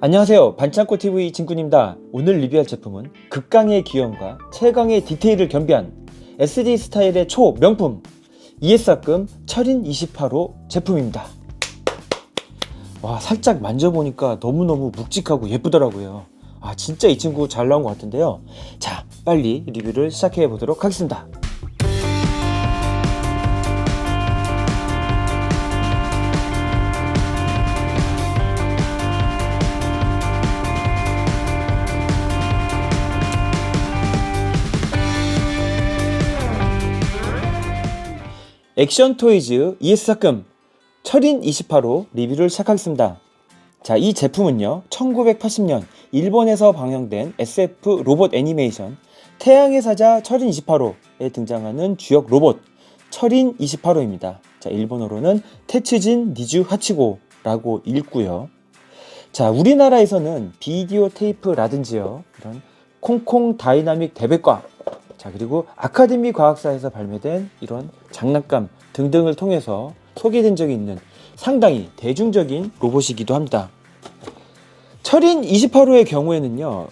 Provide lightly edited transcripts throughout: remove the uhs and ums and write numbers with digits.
안녕하세요, 반창고TV 진군입니다. 오늘 리뷰할 제품은 극강의 귀염과 최강의 디테일을 겸비한 SD 스타일의 초명품 ESA금 철인 28호 제품입니다. 와, 살짝 만져보니까 너무너무 묵직하고 예쁘더라고요. 진짜 이 친구 잘 나온 것 같은데요. 자, 빨리 리뷰를 시작해 보도록 하겠습니다. 액션토이즈 ESA금 철인 28호 리뷰를 시작하겠습니다. 자, 이 제품은요, 1980년 일본에서 방영된 SF 로봇 애니메이션 태양의 사자 철인 28호에 등장하는 주역 로봇 철인 28호입니다. 자, 일본어로는 테츠진 니주 하치고라고 읽고요. 자, 우리나라에서는 비디오 테이프라든지요, 이런 콩콩 다이나믹 대백과, 자, 그리고 아카데미 과학사에서 발매된 이런 장난감 등등을 통해서 소개된 적이 있는 상당히 대중적인 로봇이기도 합니다. 철인 28호의 경우에는요,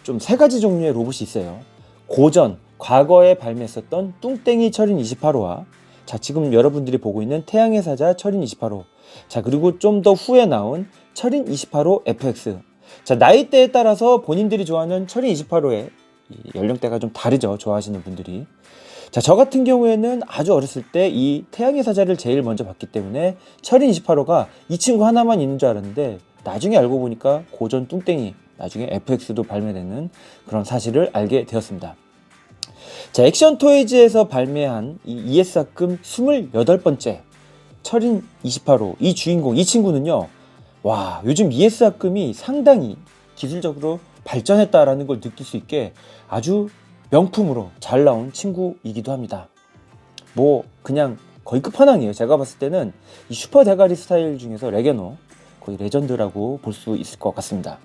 좀 세 가지 종류의 로봇이 있어요. 고전, 과거에 발매했었던 뚱땡이 철인 28호와, 자, 지금 여러분들이 보고 있는 태양의 사자 철인 28호, 자, 그리고 좀 더 후에 나온 철인 28호 FX. 자, 나이대에 따라서 본인들이 좋아하는 철인 28호의 연령대가 좀 다르죠, 좋아하시는 분들이. 자, 저 같은 경우에는 아주 어렸을 때 이 태양의 사자를 제일 먼저 봤기 때문에 철인 28호가 이 친구 하나만 있는 줄 알았는데, 나중에 알고 보니까 고전 뚱땡이, 나중에 FX도 발매되는 그런 사실을 알게 되었습니다. 자, 액션토이즈에서 발매한 이 ESA금 28번째 철인 28호 이 주인공, 이 친구는요, 와, 요즘 ESA금이 상당히 기술적으로 발전했다라는 걸 느낄 수 있게 아주 명품으로 잘 나온 친구이기도 합니다. 뭐 그냥 거의 끝판왕이에요. 제가 봤을 때는 이 슈퍼 대가리 스타일 중에서 레게노 거의 레전드라고 볼 수 있을 것 같습니다.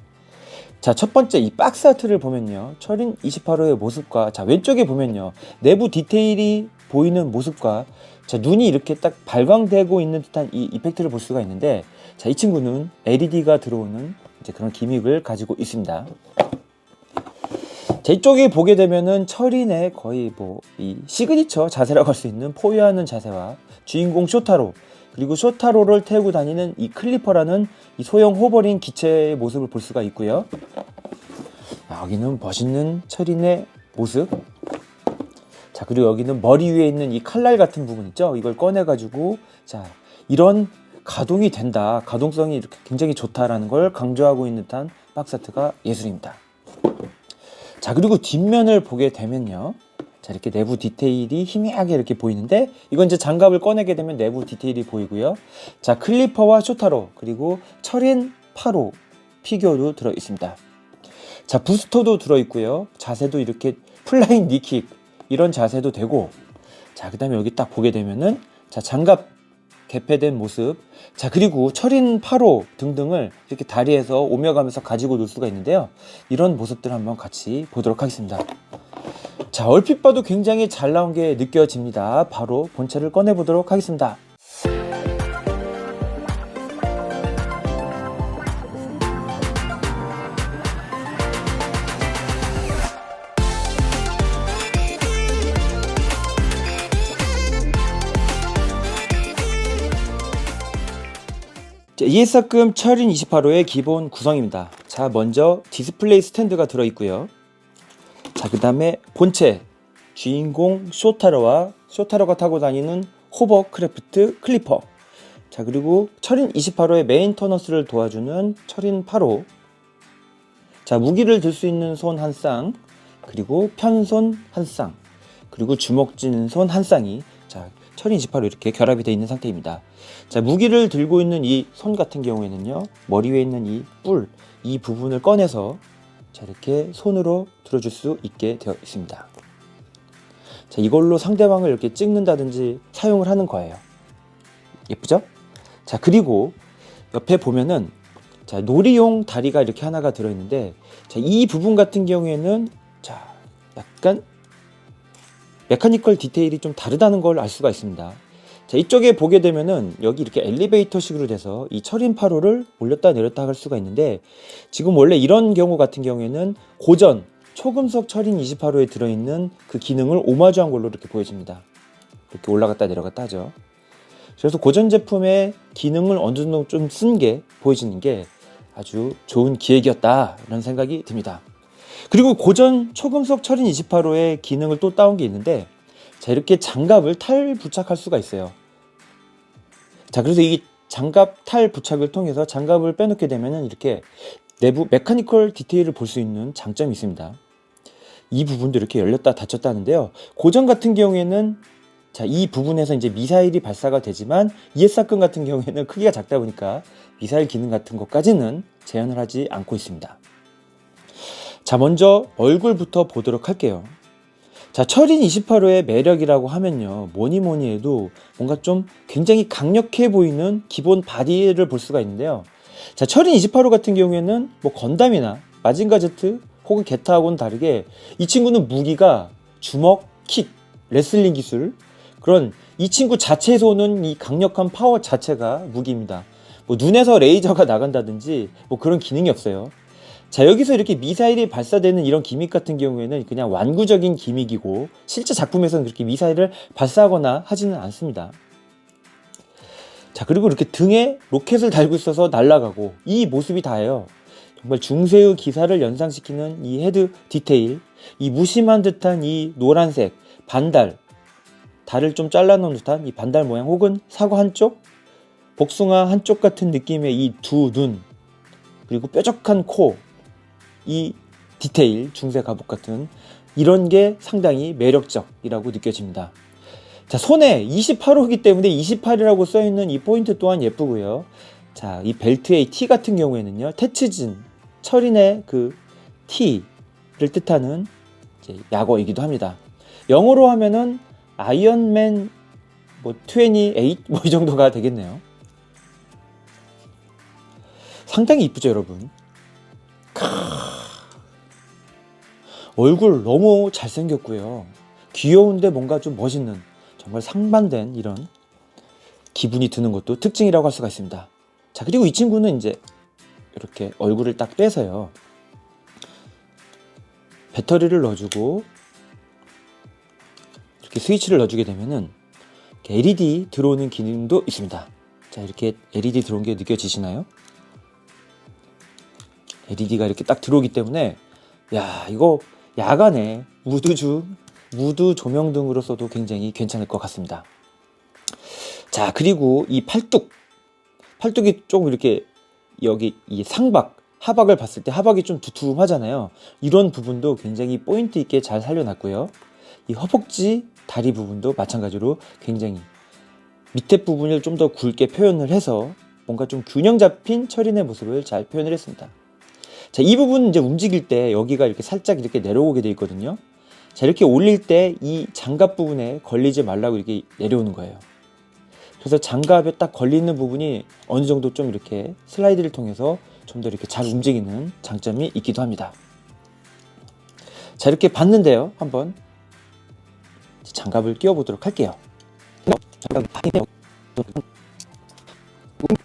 자, 첫 번째 이 박스 아트를 보면요, 철인 28호의 모습과, 자, 왼쪽에 보면요, 내부 디테일이 보이는 모습과, 자, 눈이 이렇게 딱 발광되고 있는 듯한 이 이펙트를 볼 수가 있는데, 자, 이 친구는 LED가 들어오는 이제 그런 기믹을 가지고 있습니다. 자, 이쪽에 보게 되면은 철인의 거의 뭐 이 시그니처 자세라고 할 수 있는 포효하는 자세와 주인공 쇼타로, 그리고 쇼타로를 태우고 다니는 이 클리퍼라는 이 소형 호버링 기체의 모습을 볼 수가 있고요. 여기는 멋있는 철인의 모습. 자, 그리고 여기는 머리 위에 있는 이 칼날 같은 부분 있죠? 이걸 꺼내가지고, 자, 이런 가동이 된다, 가동성이 이렇게 굉장히 좋다라는 걸 강조하고 있는 듯한 박스 아트가 예술입니다. 자, 그리고 뒷면을 보게 되면요, 자, 이렇게 내부 디테일이 희미하게 이렇게 보이는데, 이건 이제 장갑을 꺼내게 되면 내부 디테일이 보이고요. 자, 클리퍼와 쇼타로, 그리고 철인 8호 피규어도 들어 있습니다. 자, 부스터도 들어 있고요. 자세도 이렇게 플라잉 니킥 이런 자세도 되고, 자, 그 다음에 여기 딱 보게 되면은, 자, 장갑 개폐된 모습, 자, 그리고 철인 8호 등등을 이렇게 다리에서 오며 가면서 가지고 놀 수가 있는데요. 이런 모습들 한번 같이 보도록 하겠습니다. 자, 얼핏 봐도 굉장히 잘 나온 게 느껴집니다. 바로 본체를 꺼내 보도록 하겠습니다. ESA금 철인 28호의 기본 구성입니다. 자, 먼저 디스플레이 스탠드가 들어있고요. 자, 그 다음에 본체, 주인공 쇼타로와 쇼타로가 타고 다니는 호버크래프트 클리퍼, 자, 그리고 철인 28호의 메인터너스를 도와주는 철인 8호, 자, 무기를 들 수 있는 손 한 쌍, 그리고 편손 한 쌍, 그리고 주먹 쥐는 손 한 쌍이, 자, 철인 28호 이렇게 결합이 되어 있는 상태입니다. 자, 무기를 들고 있는 이 손 같은 경우에는요, 머리 위에 있는 이 뿔, 이 부분을 꺼내서, 자, 이렇게 손으로 들어줄 수 있게 되어 있습니다. 자, 이걸로 상대방을 이렇게 찍는다든지 사용을 하는 거예요. 예쁘죠? 자, 그리고 옆에 보면은, 자, 놀이용 다리가 이렇게 하나가 들어있는데, 자, 이 부분 같은 경우에는, 자, 약간 메카니컬 디테일이 좀 다르다는 걸 알 수가 있습니다. 자, 이쪽에 보게 되면은 여기 이렇게 엘리베이터식으로 돼서 이 철인 8호를 올렸다 내렸다 할 수가 있는데, 지금 원래 이런 경우 같은 경우에는 고전 초금속 철인 28호에 들어있는 그 기능을 오마주한 걸로 이렇게 보여집니다. 이렇게 올라갔다 내려갔다 하죠. 그래서 고전 제품의 기능을 어느 정도 좀 쓴 게 보여지는 게 아주 좋은 기획이었다라는 생각이 듭니다. 그리고 고전 초금속 철인 28호의 기능을 또 따온 게 있는데, 자, 이렇게 장갑을 탈 부착할 수가 있어요. 자, 그래서 이 장갑 탈 부착을 통해서 장갑을 빼놓게 되면은 이렇게 내부 메카니컬 디테일을 볼 수 있는 장점이 있습니다. 이 부분도 이렇게 열렸다 닫혔다 하는데요. 고전 같은 경우에는 자, 이 부분에서 이제 미사일이 발사가 되지만 ESR금 같은 경우에는 크기가 작다 보니까 미사일 기능 같은 것까지는 제한을 하지 않고 있습니다. 자, 먼저 얼굴부터 보도록 할게요. 자, 철인 28호의 매력이라고 하면요, 뭐니 해도 뭔가 좀 굉장히 강력해 보이는 기본 바디를 볼 수가 있는데요. 자, 철인 28호 같은 경우에는 뭐 건담이나 마징가 제트 혹은 게타하고는 다르게 이 친구는 무기가 주먹, 킥, 레슬링 기술, 그런 이 친구 자체에서 오는 이 강력한 파워 자체가 무기입니다. 뭐 눈에서 레이저가 나간다든지 뭐 그런 기능이 없어요. 자, 여기서 이렇게 미사일이 발사되는 이런 기믹 같은 경우에는 그냥 완구적인 기믹이고, 실제 작품에서는 그렇게 미사일을 발사하거나 하지는 않습니다. 자, 그리고 이렇게 등에 로켓을 달고 있어서 날아가고, 이 모습이 다예요. 정말 중세의 기사를 연상시키는 이 헤드 디테일, 이 무심한 듯한 이 노란색 반달, 달을 좀 잘라놓은 듯한 이 반달 모양, 혹은 사과 한쪽, 복숭아 한쪽 같은 느낌의 이 두 눈, 그리고 뾰족한 코, 이 디테일, 중세 갑옷 같은 이런 게 상당히 매력적이라고 느껴집니다. 자, 손에 28호이기 때문에 28이라고 써있는 이 포인트 또한 예쁘고요. 자, 이 벨트의 T 같은 경우에는요, 테츠진, 철인의 그 T를 뜻하는 이제 약어이기도 합니다. 영어로 하면은 아이언맨 뭐 28, 뭐 이 정도가 되겠네요. 상당히 이쁘죠, 여러분? 얼굴 너무 잘생겼고요. 귀여운데 뭔가 좀 멋있는, 정말 상반된 이런 기분이 드는 것도 특징이라고 할 수가 있습니다. 자, 그리고 이 친구는 이제 이렇게 얼굴을 딱 빼서요, 배터리를 넣어주고 이렇게 스위치를 넣어주게 되면은 LED 들어오는 기능도 있습니다. 자, 이렇게 LED 들어온 게 느껴지시나요? LED가 이렇게 딱 들어오기 때문에, 야, 이거 야간에 무드 조명 등으로 써도 굉장히 괜찮을 것 같습니다. 자, 그리고 이 팔뚝이 조금 이렇게 여기 이 상박, 하박을 봤을 때 하박이 좀 두툼하잖아요. 이런 부분도 굉장히 포인트 있게 잘 살려놨고요. 이 허벅지, 다리 부분도 마찬가지로 굉장히 밑에 부분을 좀 더 굵게 표현을 해서 뭔가 좀 균형 잡힌 철인의 모습을 잘 표현을 했습니다. 자, 이 부분 이제 움직일 때 여기가 이렇게 살짝 이렇게 내려오게 되어 있거든요. 자, 이렇게 올릴 때 이 장갑 부분에 걸리지 말라고 이렇게 내려오는 거예요. 그래서 장갑에 딱 걸리는 부분이 어느 정도 좀 이렇게 슬라이드를 통해서 좀 더 이렇게 잘 움직이는 장점이 있기도 합니다. 자, 이렇게 봤는데요, 한번 장갑을 끼워 보도록 할게요.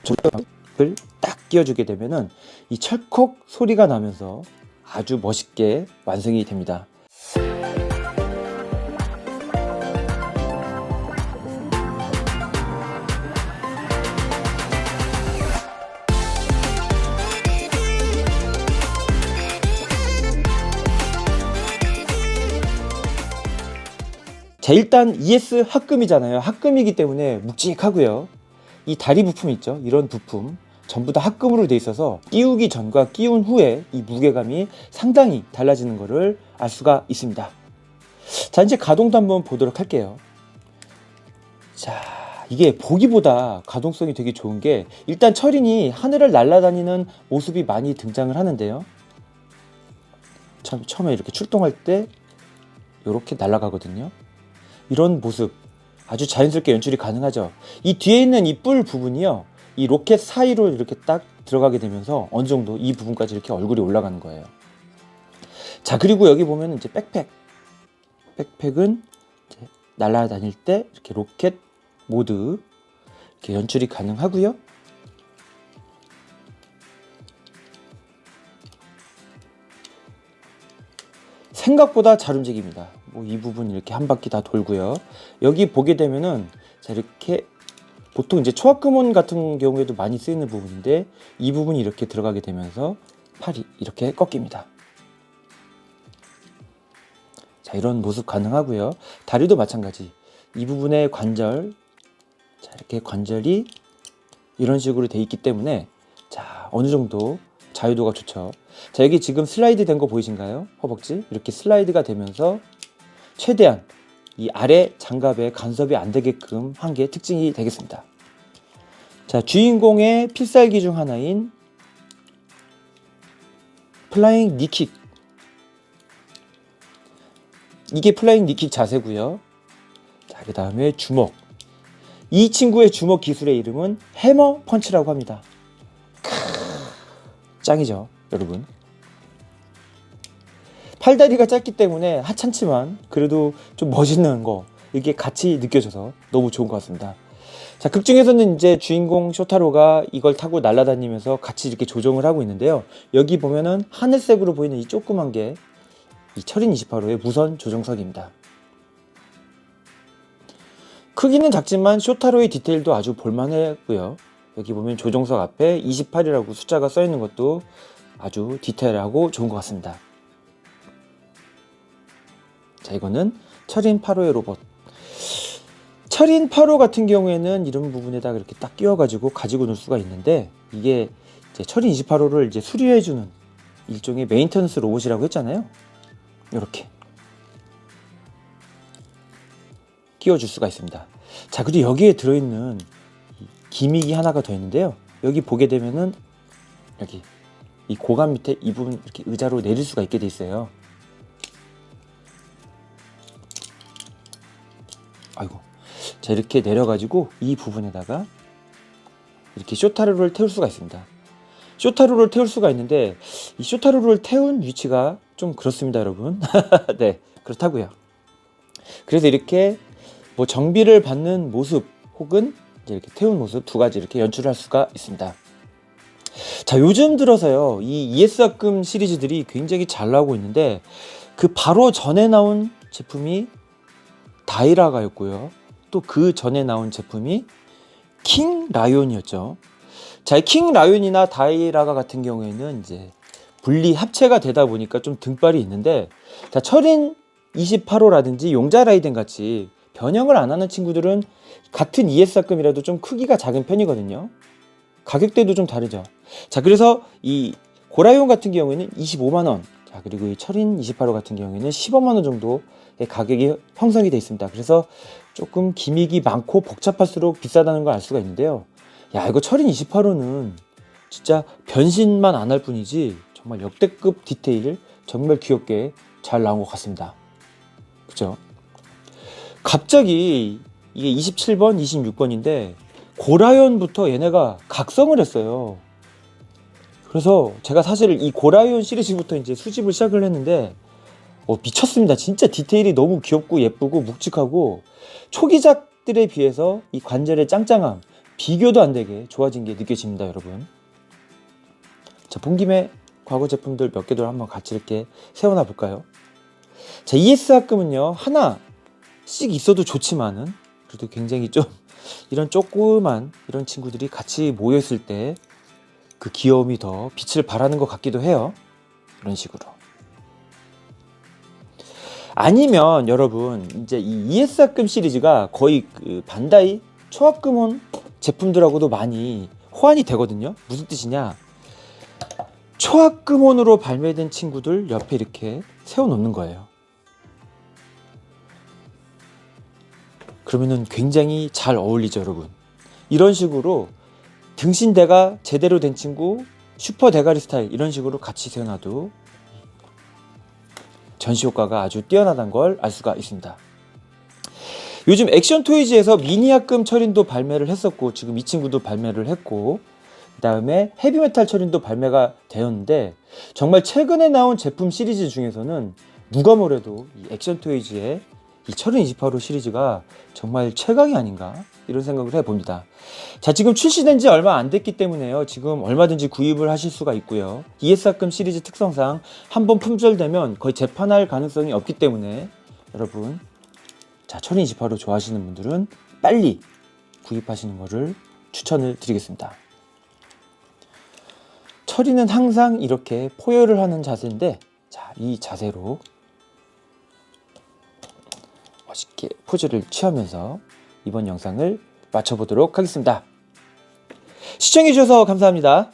장갑을 딱 끼워주게 되면은 이 철컥 소리가 나면서 아주 멋있게 완성이 됩니다. 자, 일단 ES 합금이잖아요. 합금이기 때문에 묵직하고요. 이 다리 부품 있죠, 이런 부품 전부 다 합금으로 돼 있어서 끼우기 전과 끼운 후에 이 무게감이 상당히 달라지는 것을 알 수가 있습니다. 자, 이제 가동도 한번 보도록 할게요. 자, 이게 보기보다 가동성이 되게 좋은 게, 일단 철인이 하늘을 날아다니는 모습이 많이 등장을 하는데요. 처음에 이렇게 출동할 때 이렇게 날아가거든요. 이런 모습 아주 자연스럽게 연출이 가능하죠. 이 뒤에 있는 이 뿔 부분이요, 이 로켓 사이로 이렇게 딱 들어가게 되면서 어느 정도 이 부분까지 이렇게 얼굴이 올라가는 거예요. 자, 그리고 여기 보면 이제 백팩은 이제 날아다닐 때 이렇게 로켓 모드 이렇게 연출이 가능하고요. 생각보다 잘 움직입니다. 뭐 이 부분 이렇게 한 바퀴 다 돌고요. 여기 보게 되면은 자 이렇게 보통 이제 초합금원 같은 경우에도 많이 쓰이는 부분인데 이 부분이 이렇게 들어가게 되면서 팔이 이렇게 꺾입니다. 자 이런 모습 가능하고요. 다리도 마찬가지. 이 부분의 관절, 자 이렇게 관절이 이런 식으로 돼 있기 때문에 자 어느 정도 자유도가 좋죠. 자 여기 지금 슬라이드 된 거 보이신가요? 허벅지 이렇게 슬라이드가 되면서 최대한 이 아래 장갑에 간섭이 안 되게끔 한 게 특징이 되겠습니다. 자 주인공의 필살기 중 하나인 플라잉 니킥, 이게 플라잉 니킥 자세고요. 자 그 다음에 주먹, 이 친구의 주먹 기술의 이름은 해머 펀치라고 합니다. 짱이죠 여러분. 팔다리가 짧기 때문에 하찮지만 그래도 좀 멋있는 거 이게 같이 느껴져서 너무 좋은 것 같습니다. 자 극중에서는 이제 주인공 쇼타로가 이걸 타고 날아다니면서 같이 이렇게 조종을 하고 있는데요. 여기 보면은 하늘색으로 보이는 이 조그만 게 이 철인 28호의 무선 조종석입니다. 크기는 작지만 쇼타로의 디테일도 아주 볼만했고요. 여기 보면 조종석 앞에 28이라고 숫자가 써 있는 것도 아주 디테일하고 좋은 것 같습니다. 자 이거는 철인 8호의 로봇. 철인 8호 같은 경우에는 이런 부분에다가 이렇게 딱 끼워가지고 가지고 놀 수가 있는데 이게 이제 철인 28호를 이제 수리해주는 일종의 메인터넌스 로봇이라고 했잖아요. 이렇게 끼워줄 수가 있습니다. 자 그리고 여기에 들어있는 기믹이 하나가 더 있는데요. 여기 보게 되면은 여기 이 고관 밑에 이 부분 이렇게 의자로 내릴 수가 있게 돼 있어요. 아이고. 자 이렇게 내려가지고 이 부분에다가 이렇게 쇼타루를 태울 수가 있습니다. 쇼타루를 태울 수가 있는데 이 쇼타루를 태운 위치가 좀 그렇습니다 여러분. 네 그렇다고요. 그래서 이렇게 뭐 정비를 받는 모습 혹은 이제 이렇게 태운 모습 두 가지 이렇게 연출할 수가 있습니다. 자 요즘 들어서요 이 ES학금 시리즈들이 굉장히 잘 나오고 있는데 그 바로 전에 나온 제품이 다이라가였고요. 또 그 전에 나온 제품이 킹 라이온이었죠. 자, 킹 라이온이나 다이라가 같은 경우에는 이제 분리 합체가 되다 보니까 좀 등발이 있는데, 자, 철인 28호라든지 용자 라이덴 같이 변형을 안 하는 친구들은 같은 ES학금이라도 좀 크기가 작은 편이거든요. 가격대도 좀 다르죠. 자, 그래서 이 고라이온 같은 경우에는 25만원, 자, 그리고 이 철인 28호 같은 경우에는 15만원 정도의 가격이 형성이 되어 있습니다. 그래서 조금 기믹이 많고 복잡할수록 비싸다는 걸 알 수가 있는데요. 야, 이거 철인 28호는 진짜 변신만 안 할 뿐이지 정말 역대급 디테일 정말 귀엽게 잘 나온 것 같습니다. 그죠? 갑자기 이게 27번, 26번인데 고라이온부터 얘네가 각성을 했어요. 그래서 제가 사실 이 고라이온 시리즈부터 이제 수집을 시작을 했는데 미쳤습니다. 진짜 디테일이 너무 귀엽고 예쁘고 묵직하고 초기작들에 비해서 이 관절의 짱짱함 비교도 안 되게 좋아진 게 느껴집니다, 여러분. 자, 본 김에 과거 제품들 몇 개도 한번 같이 이렇게 세워놔 볼까요? 자, ES학금은요 하나씩 있어도 좋지만은 그래도 굉장히 좀 이런 조그만 이런 친구들이 같이 모였을 때 그 귀여움이 더 빛을 발하는 것 같기도 해요. 이런 식으로. 아니면 여러분 이제 이 ES학금 시리즈가 거의 그 반다이 초합금원 제품들하고도 많이 호환이 되거든요. 무슨 뜻이냐? 초합금원으로 발매된 친구들 옆에 이렇게 세워놓는 거예요. 그러면은 굉장히 잘 어울리죠, 여러분. 이런 식으로 등신대가 제대로 된 친구, 슈퍼 대가리 스타일 이런 식으로 같이 세워놔도 전시 효과가 아주 뛰어나다는 걸 알 수가 있습니다. 요즘 액션 토이즈에서 미니학금 철인도 발매를 했었고 지금 이 친구도 발매를 했고 그 다음에 헤비메탈 철인도 발매가 되었는데 정말 최근에 나온 제품 시리즈 중에서는 누가 뭐래도 이 액션 토이즈의 이 철인 28호 시리즈가 정말 최강이 아닌가 이런 생각을 해봅니다. 자, 지금 출시된 지 얼마 안 됐기 때문에요. 지금 얼마든지 구입을 하실 수가 있고요. ESR금 시리즈 특성상 한번 품절되면 거의 재판할 가능성이 없기 때문에 여러분, 자, 철인 28호 좋아하시는 분들은 빨리 구입하시는 것을 추천을 드리겠습니다. 철인은 항상 이렇게 포효를 하는 자세인데, 자, 이 자세로 멋있게 포즈를 취하면서 이번 영상을 마쳐보도록 하겠습니다. 시청해주셔서 감사합니다.